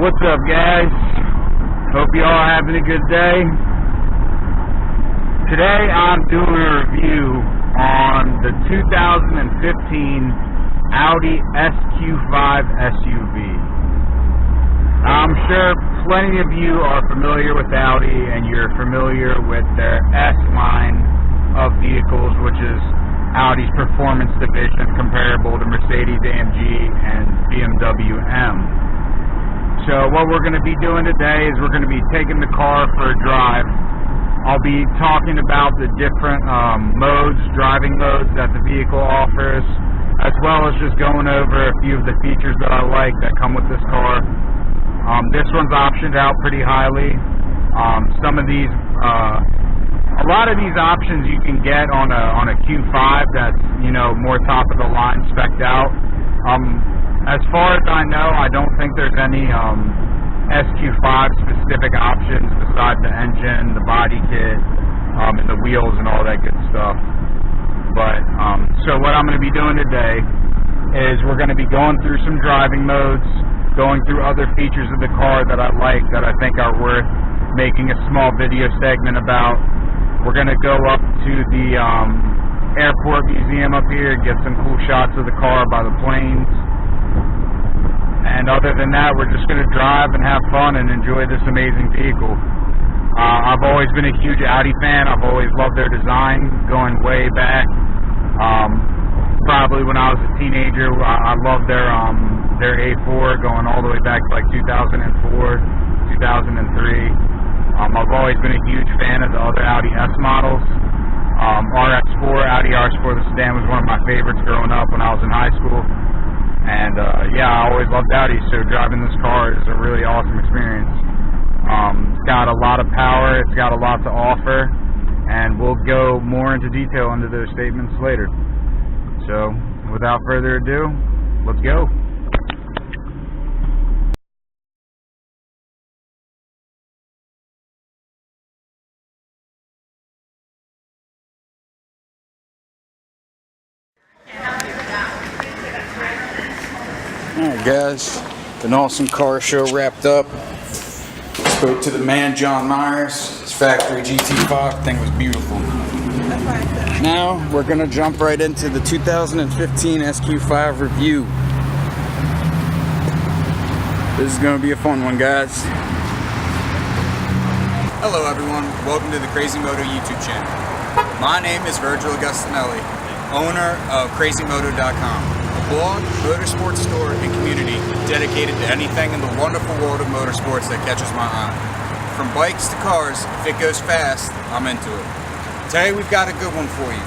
What's up, guys? Hope you all having a good day. Today I'm doing a review on the 2015 Audi SQ5 SUV. I'm sure plenty of you are familiar with Audi and you're familiar with their S line of vehicles, which is Audi's performance division comparable to Mercedes-AMG and BMW M. So what we're going to be doing today is we're going to be taking the car for a drive. I'll be talking about the different driving modes that the vehicle offers, as well as just going over a few of the features that I like that come with this car. This one's optioned out pretty highly. Some of these, a lot of these options you can get on a Q5 that's, you know, more top of the line spec'd out. As far as I know, I don't think there's any SQ5 specific options besides the engine, the body kit, and the wheels and all that good stuff. But so what I'm going to be doing today is we're going to be going through some driving modes, going through other features of the car that I like, that I think are worth making a small video segment about. We're going to go up to the airport museum up here, get some cool shots of the car by the planes. And other than that, we're just going to drive and have fun and enjoy this amazing vehicle. I've always been a huge Audi fan. I've always loved their design, going way back. Probably when I was a teenager, I loved their A4, going all the way back to like 2004, 2003. I've always been a huge fan of the other Audi S models. RS4, Audi RS4, the sedan was one of my favorites growing up when I was in high school. And yeah, I always loved Audi, so driving this car is a really awesome experience. It's got a lot of power, it's got a lot to offer, and we'll go more into detail into those statements later. So, without further ado, let's go. Alright guys, an awesome car show wrapped up. Spoke to the man John Myers, his factory GT5, thing was beautiful. Now we're gonna jump right into the 2015 SQ5 review. This is gonna be a fun one, guys. Hello everyone, welcome to the Crazy Moto YouTube channel. My name is Virgil Agustinelli, owner of CRZYRide.com. Blog, motorsports store, and community dedicated to anything in the wonderful world of motorsports that catches my eye. From bikes to cars, if it goes fast, I'm into it. Today we've got a good one for you.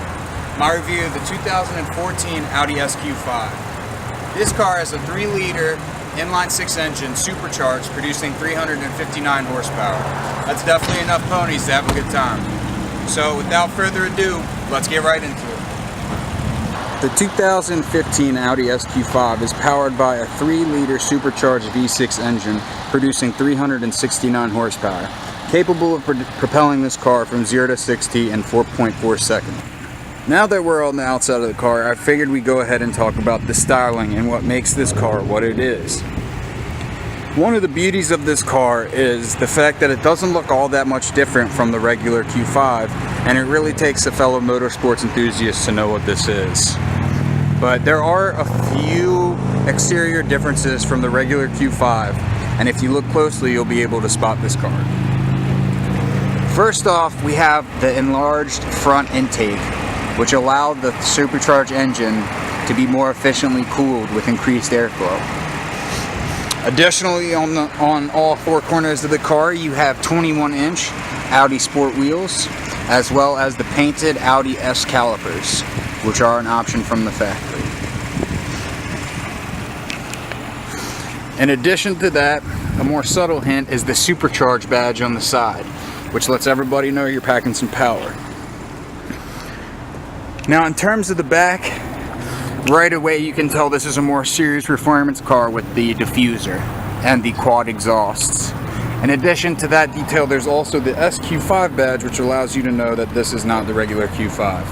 My review of the 2014 Audi SQ5. This car has a 3-liter inline-6 engine supercharged, producing 359 horsepower. That's definitely enough ponies to have a good time. So without further ado, let's get right into it. The 2015 Audi SQ5 is powered by a 3-liter supercharged V6 engine producing 369 horsepower, capable of propelling this car from 0 to 60 in 4.4 seconds. Now that we're on the outside of the car, I figured we'd go ahead and talk about the styling and what makes this car what it is. One of the beauties of this car is the fact that it doesn't look all that much different from the regular Q5, and it really takes a fellow motorsports enthusiast to know what this is. But there are a few exterior differences from the regular Q5, and if you look closely, you'll be able to spot this car. First off, we have the enlarged front intake, which allowed the supercharged engine to be more efficiently cooled with increased airflow. Additionally, on all 4 corners of the car, you have 21-inch Audi Sport wheels, as well as the painted Audi S calipers, which are an option from the factory. In addition to that, a more subtle hint is the supercharged badge on the side, which lets everybody know you're packing some power. Now, in terms of the back, right away you can tell this is a more serious performance car with the diffuser and the quad exhausts. In addition to that detail, there's also the SQ5 badge, which allows you to know that this is not the regular Q5.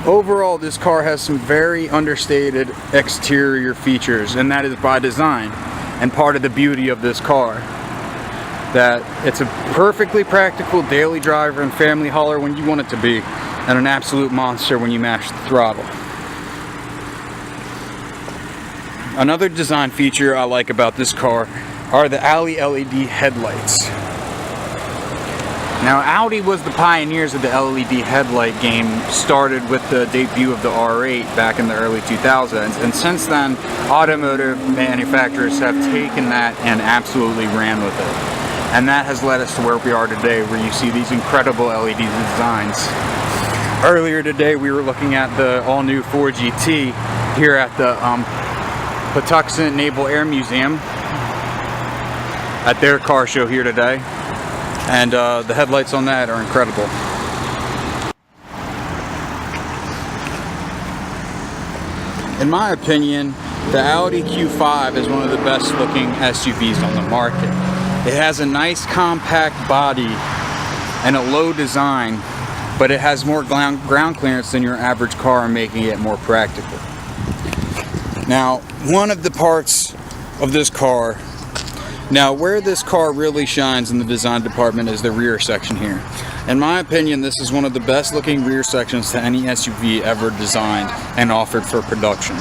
Overall, this car has some very understated exterior features, and that is by design. and part of the beauty of this car. That it's a perfectly practical daily driver and family hauler when you want it to be, and an absolute monster when you mash the throttle. Another design feature I like about this car are the Alley LED headlights. Now, Audi was the pioneers of the LED headlight game, started with the debut of the R8 back in the early 2000s, and since then, automotive manufacturers have taken that and absolutely ran with it. And that has led us to where we are today, where you see these incredible LED designs. Earlier today, we were looking at the all-new 4GT here at the Patuxent Naval Air Museum at their car show here today. And the headlights on that are incredible. In my opinion, the Audi Q5 is one of the best looking SUVs on the market. It has a nice compact body and a low design, but it has more ground clearance than your average car, making it more practical. Now, one of the parts of this car, now where this car really shines in the design department is the rear section here. In my opinion, this is one of the best looking rear sections to any SUV ever designed and offered for production.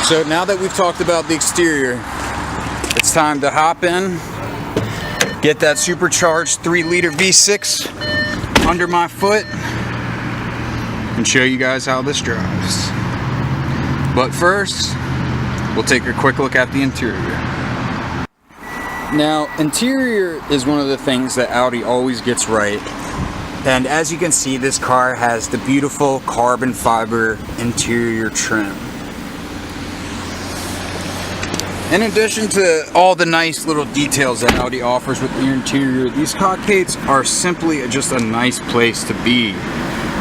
So now that we've talked about the exterior, it's time to hop in, get that supercharged 3-liter V6 under my foot, and show you guys how this drives. But first, we'll take a quick look at the interior. Now, interior is one of the things that Audi always gets right. And as you can see, this car has the beautiful carbon fiber interior trim. In addition to all the nice little details that Audi offers with the interior, these cockpits are simply just a nice place to be.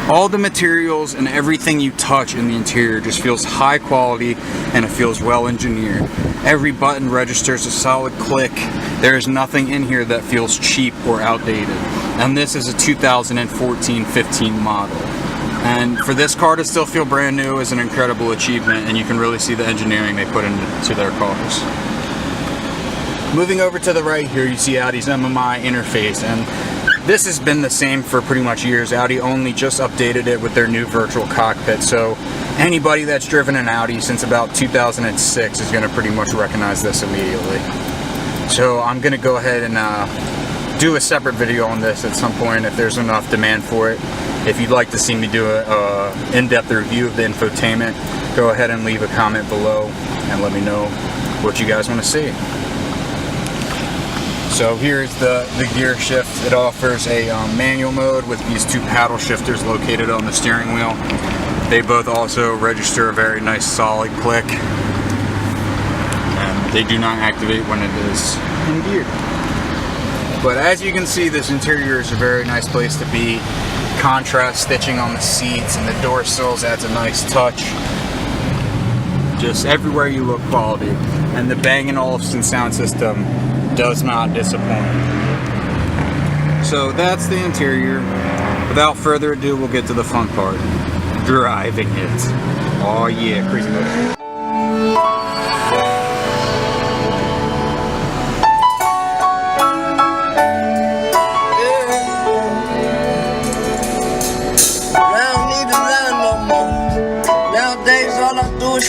All the materials and everything you touch in the interior just feels high quality, and it feels well engineered. Every button registers a solid click. There is nothing in here that feels cheap or outdated. And this is a 2014-15 model. And for this car to still feel brand new is an incredible achievement, and you can really see the engineering they put into their cars. Moving over to the right here, you see Audi's MMI interface, and this has been the same for pretty much years. Audi only just updated it with their new virtual cockpit, so anybody that's driven an Audi since about 2006 is going to pretty much recognize this immediately. So I'm going to go ahead and do a separate video on this at some point if there's enough demand for it. If you'd like to see me do a in-depth review of the infotainment, go ahead and leave a comment below and let me know what you guys want to see. So here's the gear shift. It offers a manual mode with these two paddle shifters located on the steering wheel. They both also register a very nice solid click, and they do not activate when it is in gear. But as you can see, this interior is a very nice place to be. Contrast stitching on the seats and the door sills adds a nice touch. Just everywhere you look, quality. And the Bang & Olufsen sound system does not disappoint. So that's the interior. Without further ado, we'll get to the fun part. Driving it. Oh yeah, crazy motor.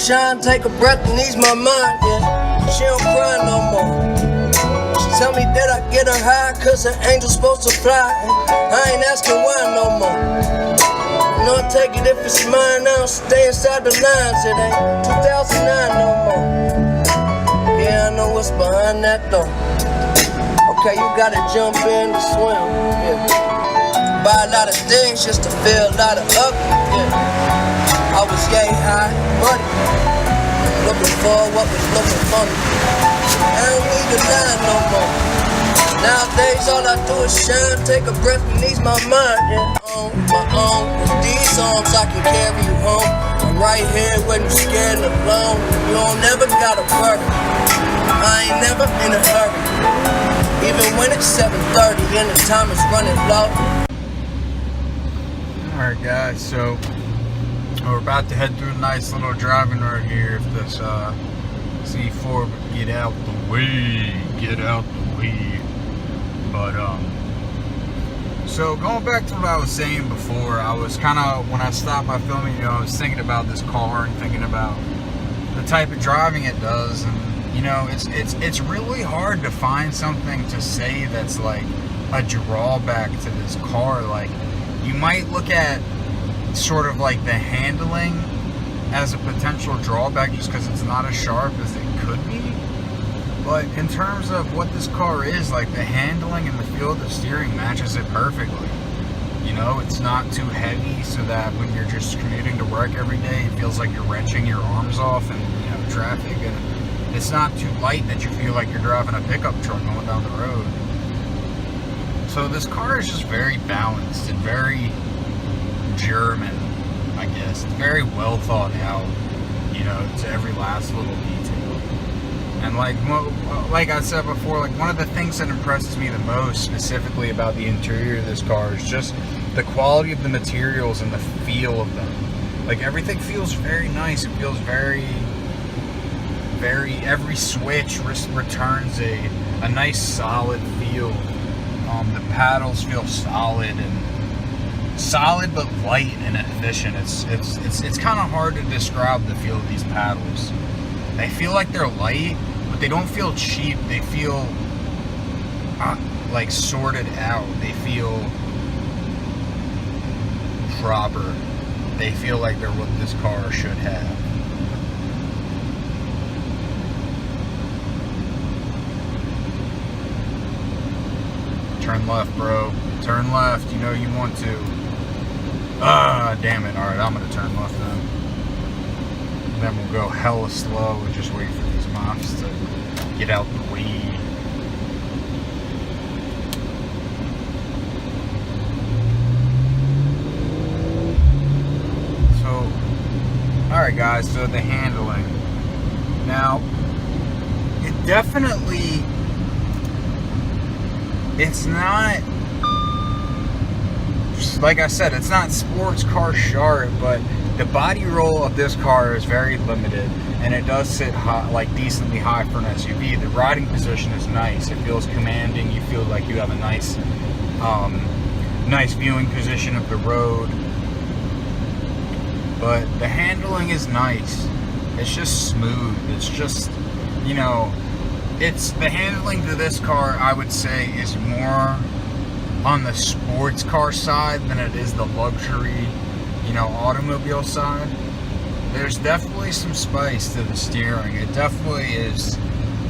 Shine, take a breath and ease my mind, yeah. She don't cry no more. She tell me that I get her high, cause her angel's supposed to fly. I ain't asking why no more. You know I take it if it's mine, I don't stay inside the lines. It ain't 2009 no more. Yeah, I know what's behind that door. Okay, you gotta jump in to swim, yeah. Buy a lot of things just to feel a lot of ugly, yeah. I was yay high, money, looking for what was looking for me. I don't need to lie no more. Nowadays all I do is shine, take a breath and ease my mind, yeah. On my own, with these arms I can carry you home. I'm right here when you're scared and alone. You don't never gotta worry, I ain't never in a hurry. Even when it's 7:30 and the time is running low. Alright guys, so We're about to head through a nice little driving right here. If this C4 would get out the way, But so going back to what I was saying before, I was kind of, when I stopped my filming, you know, I was thinking about this car and thinking about the type of driving it does, and you know, it's really hard to find something to say that's like a drawback to this car. Like, you might look at sort of like the handling as a potential drawback just because it's not as sharp as it could be, but in terms of what this car is, like, the handling and the feel of the steering matches it perfectly. You know, it's not too heavy so that when you're just commuting to work every day, it feels like you're wrenching your arms off and, you know, traffic, and it's not too light that you feel like you're driving a pickup truck going down the road. So this car is just very balanced and very German, I guess. It's very well thought out, you know, to every last little detail. And like I said before, like, one of the things that impresses me the most specifically about the interior of this car is just the quality of the materials and the feel of them. Like, everything feels very nice. It feels very, every switch returns a nice solid feel. The paddles feel solid but light and efficient. It's kind of hard to describe the feel of these paddles. They feel like they're light, but they don't feel cheap. They feel like sorted out. They feel proper. They feel like they're what this car should have. Turn left, bro. Turn left. You know you want to. Damn it. Alright, I'm gonna turn left then. And then we'll go hella slow and just wait for these mops to get out the way. So, alright guys, so the handling. Now, it definitely, it's not, like I said, it's not sports car sharp, but the body roll of this car is very limited, and it does sit high, like decently high for an SUV. The riding position is nice. It feels commanding. You feel like you have a nice, nice viewing position of the road. But the handling is nice. It's just smooth. It's just, you know, it's the handling to this car, I would say, is more on the sports car side than it is the luxury, you know, automobile side. There's definitely some spice to the steering. It definitely is.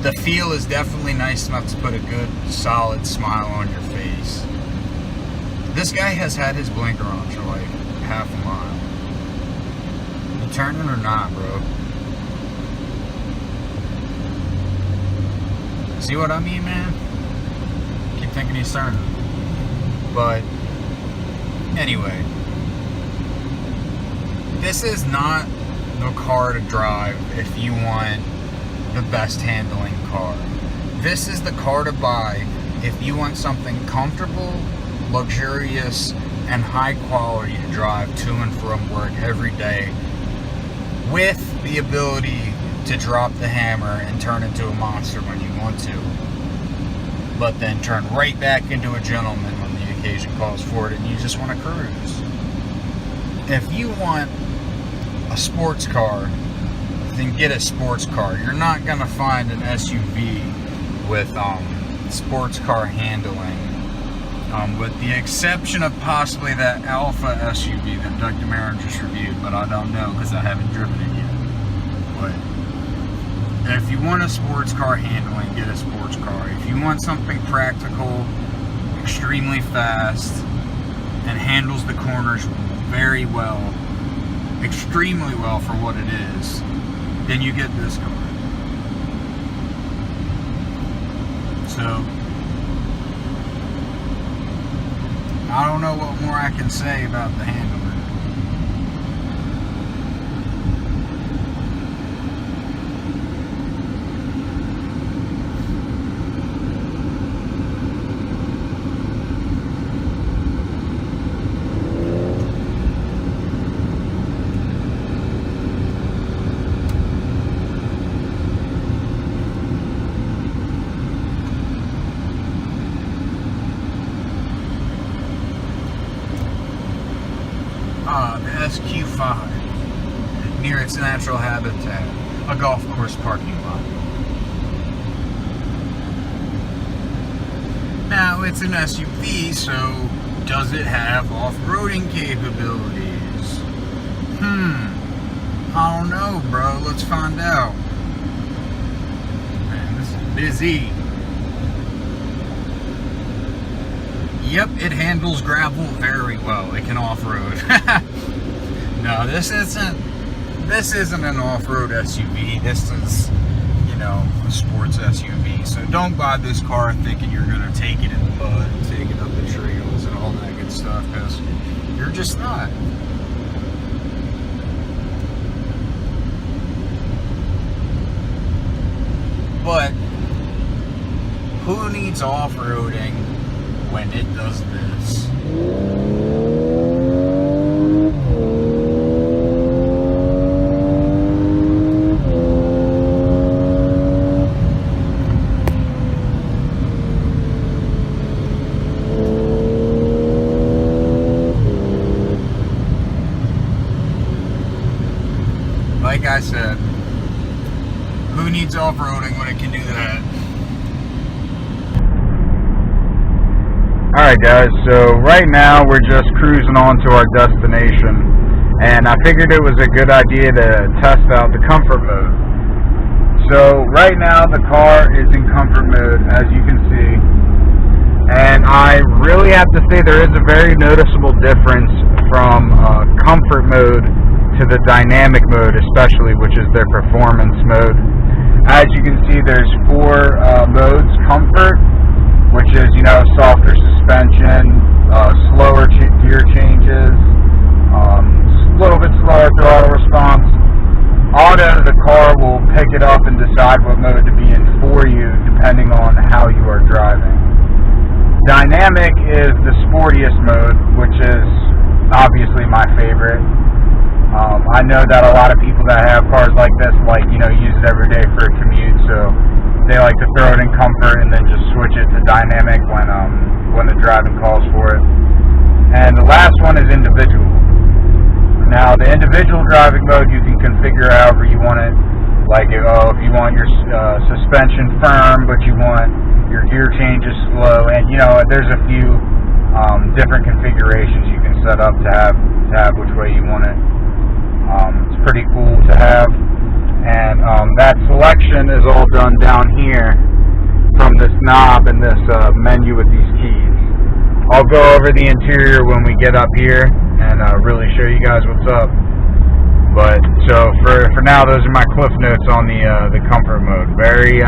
The feel is definitely nice enough to put a good, solid smile on your face. This guy has had his blinker on for like half a mile. You turning or not, bro? See what I mean, man? Keep thinking he's turning. But anyway, this is not the car to drive if you want the best handling car. This is the car to buy if you want something comfortable, luxurious, and high quality to drive to and from work every day, with the ability to drop the hammer and turn into a monster when you want to, but then turn right back into a gentleman when the occasion calls for it and you just want to cruise. If you want a sports car, then get a sports car. You're not going to find an SUV with sports car handling, with the exception of possibly that Alpha SUV that Doug DeMaron just reviewed, but I don't know because I haven't driven it yet. But if you want a sports car handling, get a sports car. If you want something practical, extremely fast, and handles the corners very well, extremely well for what it is, then you get this car. So, I don't know what more I can say about the handling. SQ5 near its natural habitat, a golf course parking lot. Now, it's an SUV, so does it have off-roading capabilities? I don't know, bro. Let's find out. Man, this is busy. Yep, it handles gravel very well. It can off-road. No, this isn't an off-road SUV. This is, you know, a sports SUV. So don't buy this car thinking you're gonna take it in the mud and take it up the trails and all that good stuff, because you're just not. But who needs off-roading when it does this? Like I said, who needs off-roading when it can do that? Alright guys, so right now we're just cruising on to our destination, and I figured it was a good idea to test out the comfort mode. So right now the car is in comfort mode, as you can see, and I really have to say there is a very noticeable difference from comfort mode to the dynamic mode, especially, which is their performance mode. As you can see, there's 4 modes. Comfort, which is, you know, softer suspension, slower gear changes, a little bit slower throttle response. Auto, the car will pick it up and decide what mode to be in for you, depending on how you are driving. Dynamic is the sportiest mode, which is obviously my favorite. I know that a lot of people that have cars like this, like, you know, use it every day for a commute, so they like to throw it in comfort and then just switch it to dynamic when the driving calls for it. And the last one is individual. Now, the individual driving mode, you can configure however you want it. Like, if you want your suspension firm, but you want your gear changes slow, and, you know, there's a few different configurations you can set up to have which way you want it. It's pretty cool to have. And that selection is all done down here from this knob and this menu with these keys. I'll go over the interior when we get up here and really show you guys what's up. But so for now, those are my cliff notes on the comfort mode. Very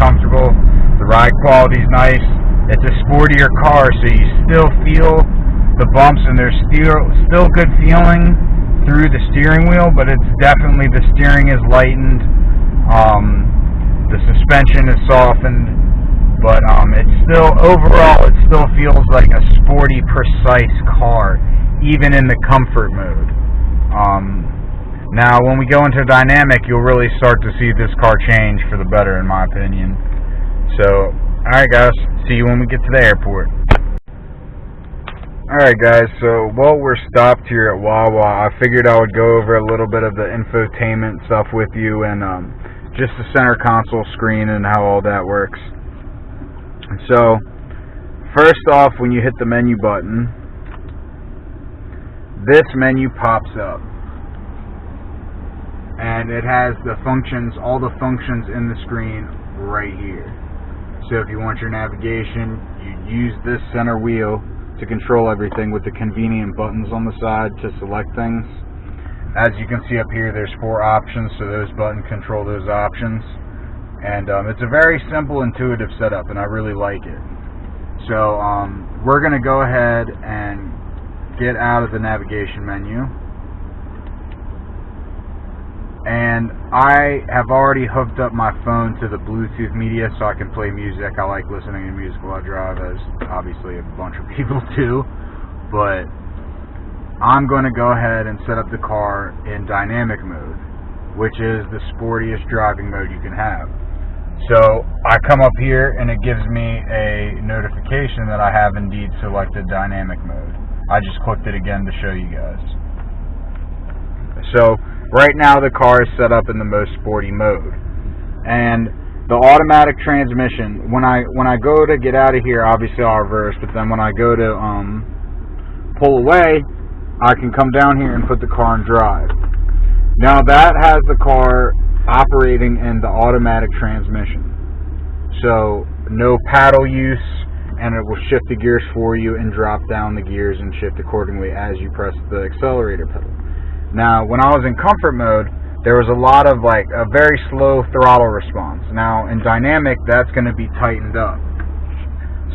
comfortable. The ride quality is nice. It's a sportier car, so you still feel the bumps, and there's still good feeling through the steering wheel, but it's definitely, the steering is lightened, the suspension is softened, but it's still, overall, it still feels like a sporty, precise car, even in the comfort mode. Now, when we go into dynamic, you'll really start to see this car change for the better, in my opinion. So, alright guys, see you when we get to the airport. Alright guys, so while we're stopped here at Wawa, I figured I would go over a little bit of the infotainment stuff with you, and just the center console screen and how all that works. So, first off, when you hit the menu button, this menu pops up. And it has the functions, all the functions in the screen right here. So if you want your navigation, you use this center wheel to control everything with the convenient buttons on the side to select things. As you can see up here, there's 4 options, so those buttons control those options. And it's a very simple, intuitive setup, and I really like it. So we're going to go ahead and get out of the navigation menu. And I have already hooked up my phone to the Bluetooth media so I can play music. I like listening to music while I drive, as obviously a bunch of people do. But I'm going to go ahead and set up the car in dynamic mode, which is the sportiest driving mode you can have. So I come up here and it gives me a notification that I have indeed selected dynamic mode. I just clicked it again to show you guys. So right now the car is set up in the most sporty mode, and the automatic transmission, when I go to get out of here, obviously I'll reverse, but then when I go to pull away, I can come down here and put the car in drive. Now that has the car operating in the automatic transmission, so no paddle use, and it will shift the gears for you and drop down the gears and shift accordingly as you press the accelerator pedal. Now when I was in comfort mode, there was a lot of a very slow throttle response. Now in dynamic, that's going to be tightened up.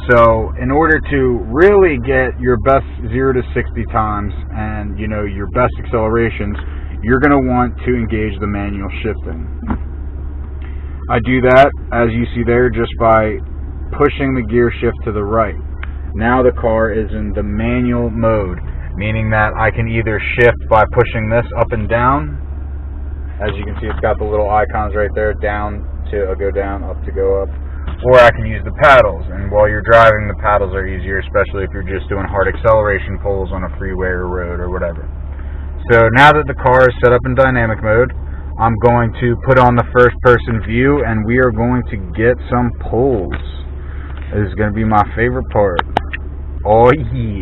So in order to really get your best 0 to 60 times and your best accelerations, you're going to want to engage the manual shifting. I do that, as you see there, just by pushing the gear shift to the right. Now the car is in the manual mode, meaning that I can either shift by pushing this up and down. As you can see, it's got the little icons right there, down to go down, up to go up. Or I can use the paddles, and while you're driving, the paddles are easier, especially if you're just doing hard acceleration pulls on a freeway or road or whatever. So now that the car is set up in dynamic mode, I'm going to put on the first person view, and we are going to get some pulls. This is going to be my favorite part. Oh yeah.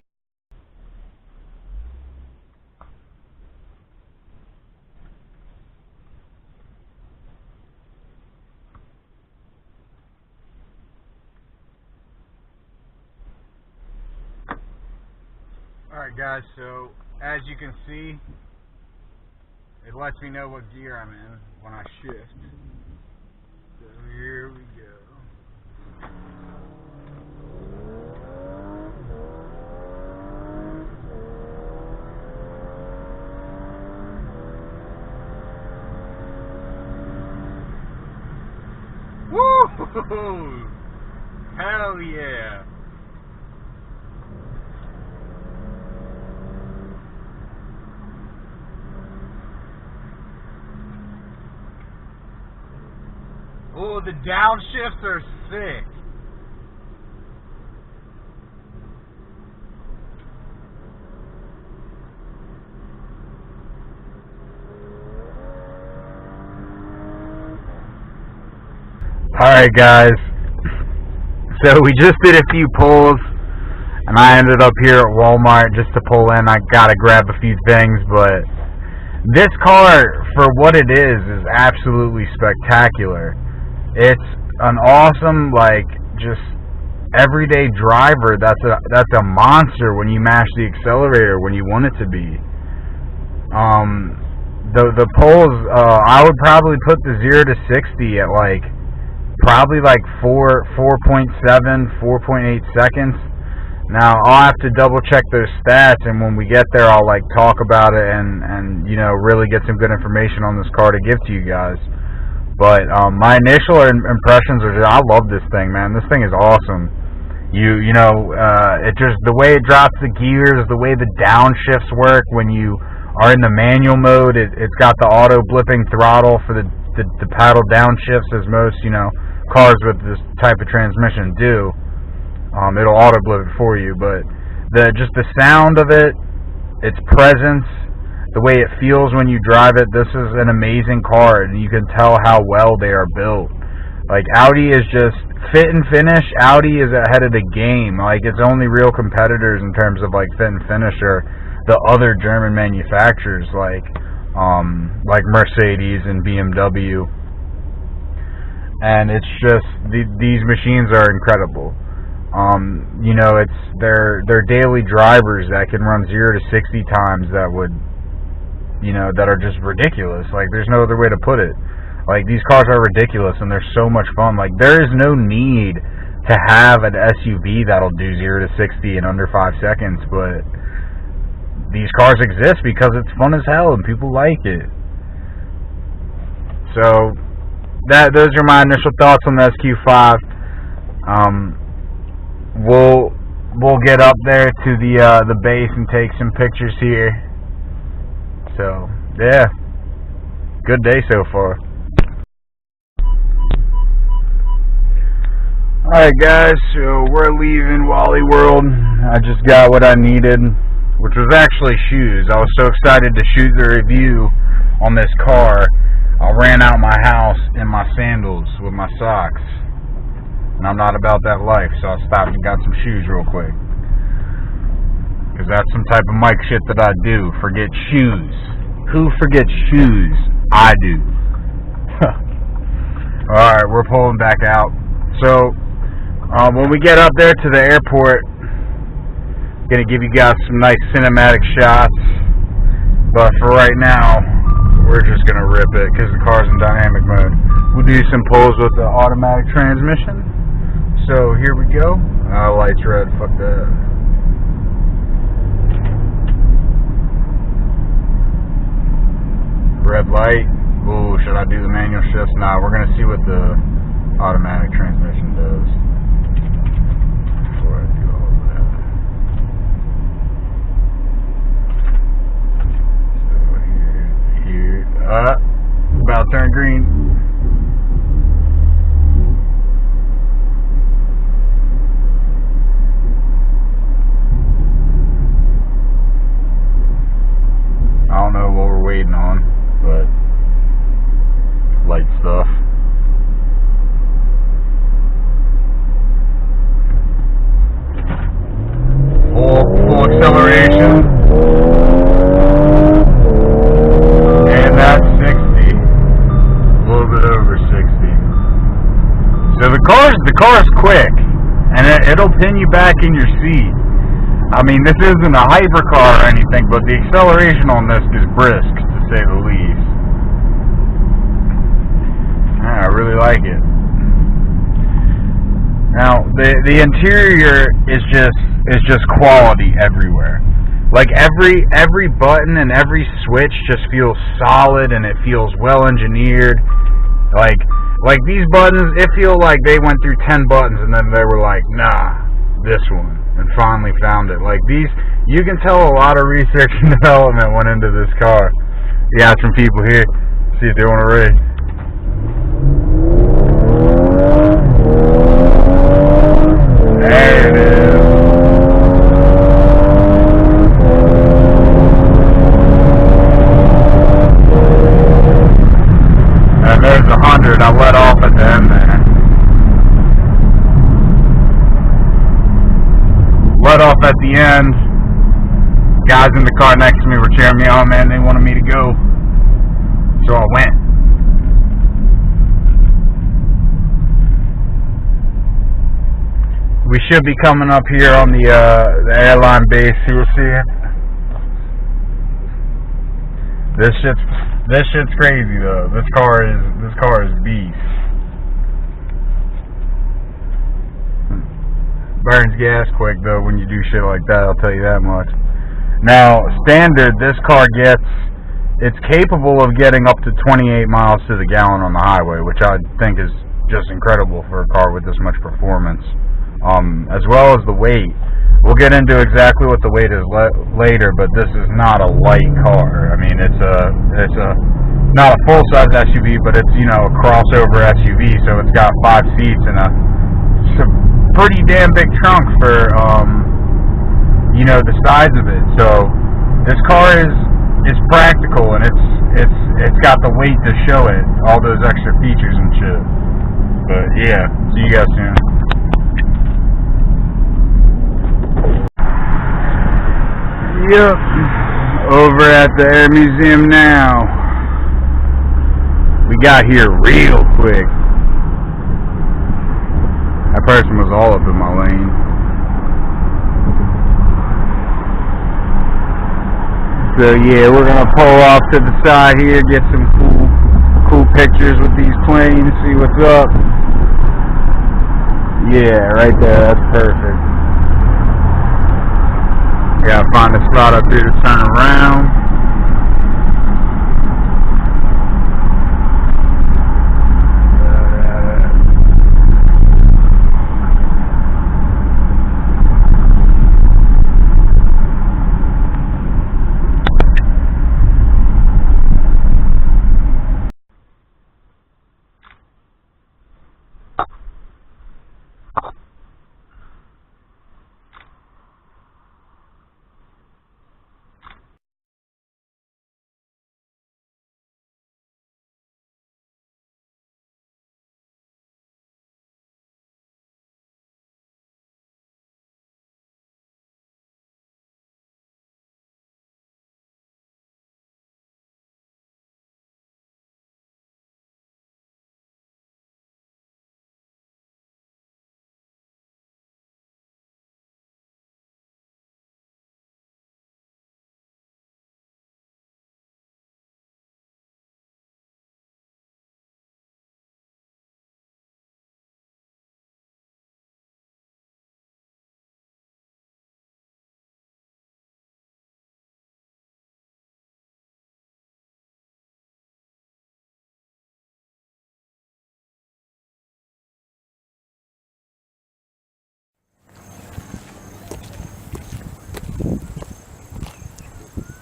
Alright guys, so as you can see, it lets me know what gear I'm in when I shift. So here we go. Woo! Hell yeah! Oh, the downshifts are sick. Alright guys, so we just did a few pulls, and I ended up here at Walmart just to pull in. I gotta grab a few things, but this car, for what it is absolutely spectacular. It's an awesome, just everyday driver that's a monster when you mash the accelerator when you want it to be. The pulls, I would probably put the 0 to 60 at probably 4.7, 4.8 seconds. Now I'll have to double check those stats, and when we get there I'll talk about it and really get some good information on this car to give to you guys. But my initial impressions are I love this thing, man. This thing is awesome. It just, the way it drops the gears, the way the downshifts work when you are in the manual mode, it's got the auto blipping throttle for the paddle downshifts, as most cars with this type of transmission do. It'll auto blip it for you, but just the sound of it, its presence, the way it feels when you drive it, this is an amazing car, and you can tell how well they are built. Audi is just fit and finish. Audi is ahead of the game. Its only real competitors in terms of fit and finish are the other German manufacturers like Mercedes and BMW. And it's just these machines are incredible. It's they're daily drivers that can run 0 to 60 times that would that are just ridiculous. There's no other way to put it. These cars are ridiculous, and they're so much fun. There is no need to have an SUV that'll do 0 to 60 in under 5 seconds, but these cars exist because it's fun as hell and people like it. So those are my initial thoughts on the SQ5. We'll get up there to the base and take some pictures here. So, yeah, good day so far. Alright guys, so we're leaving Wally World. I just got what I needed. which was actually shoes. I was so excited to shoot the review on this car, I ran out my house in my sandals with my socks. And I'm not about that life, so I stopped and got some shoes real quick. Because that's some type of Mike shit that I do. Forget shoes. Who forgets shoes? I do. Alright, we're pulling back out. So, when we get up there to the airport, gonna give you guys some nice cinematic shots. But for right now, we're just gonna rip it because the car's in dynamic mode. We'll do some pulls with the automatic transmission. So here we go. Light's red, fuck that. Red light. Ooh, should I do the manual shifts? Nah, we're gonna see what the automatic transmission does before I do all of that. So here, about to turn green. I don't know what we're waiting on, but light stuff. Full acceleration. And that's 60. A little bit over 60. So the car's quick, and it'll pin you back in your seat. I mean, this isn't a hypercar or anything, but the acceleration on this is brisk, to say the least. I really like it. Now, the interior is just quality everywhere. Like every button and every switch just feels solid, and it feels well engineered. Like these buttons, it feels like they went through 10 buttons and then they were like, nah, this one, and finally found it. Like these, you can tell a lot of research and development went into this car. We got some people here, see if they want to race. There it is. And there's 100. I let off at the end there. Let off at the end. Guys in the car next to me were cheering me on, man. They wanted me to go. So I went. We should be coming up here on the airline base. You'll see it. This shit's crazy though. This car is beast. Burns gas quick though when you do shit like that, I'll tell you that much. Now, standard, this car it's capable of getting up to 28 miles to the gallon on the highway, which I think is just incredible for a car with this much performance. As well as the weight. We'll get into exactly what the weight is later, but this is not a light car. I mean, it's not a full-size SUV, but it's, a crossover SUV, so it's got 5 seats and it's a pretty damn big trunk for, the size of it. So this car is practical, and it's got the weight to show it, all those extra features and shit. But yeah, see you guys soon. Yep, over at the Air Museum now. We got here real quick. That person was all up in my lane. So yeah, we're gonna pull off to the side here, get some cool pictures with these planes, see what's up. Yeah, right there, that's perfect. Gotta find a spot up here to turn around.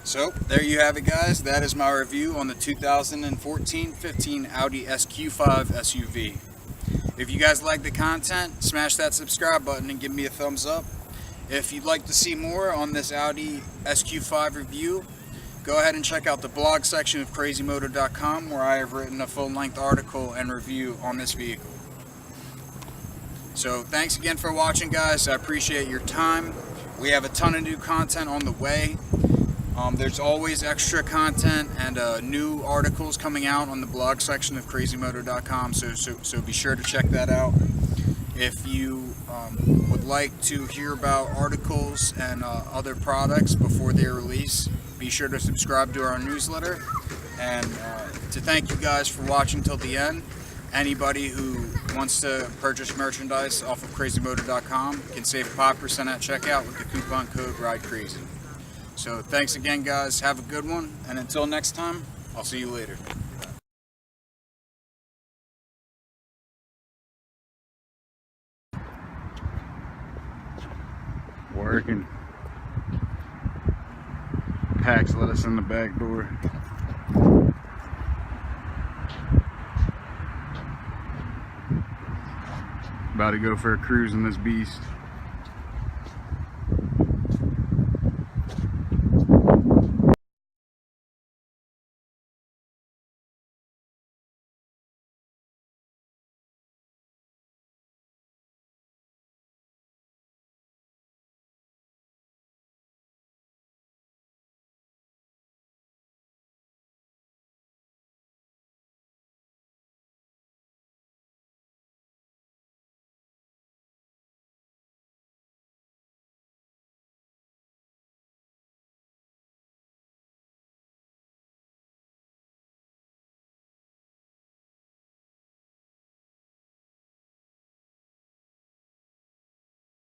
So there you have it, guys. That is my review on the 2014-15 Audi SQ5 SUV. If you guys like the content, smash that subscribe button and give me a thumbs up. If you'd like to see more on this Audi SQ5 review, go ahead and check out the blog section of CRZYRide.com, where I have written a full-length article and review on this vehicle. So thanks again for watching, guys. I appreciate your time. We have a ton of new content on the way. There's always extra content and new articles coming out on the blog section of CRZYMoto.com, so be sure to check that out. If you would like to hear about articles and other products before they release, be sure to subscribe to our newsletter. And to thank you guys for watching till the end, anybody who wants to purchase merchandise off of CRZYMoto.com can save 5% at checkout with the coupon code RIDECRAZY. So thanks again, guys. Have a good one, and until next time, I'll see you later. Working. Pax let us in the back door. About to go for a cruise in this beast.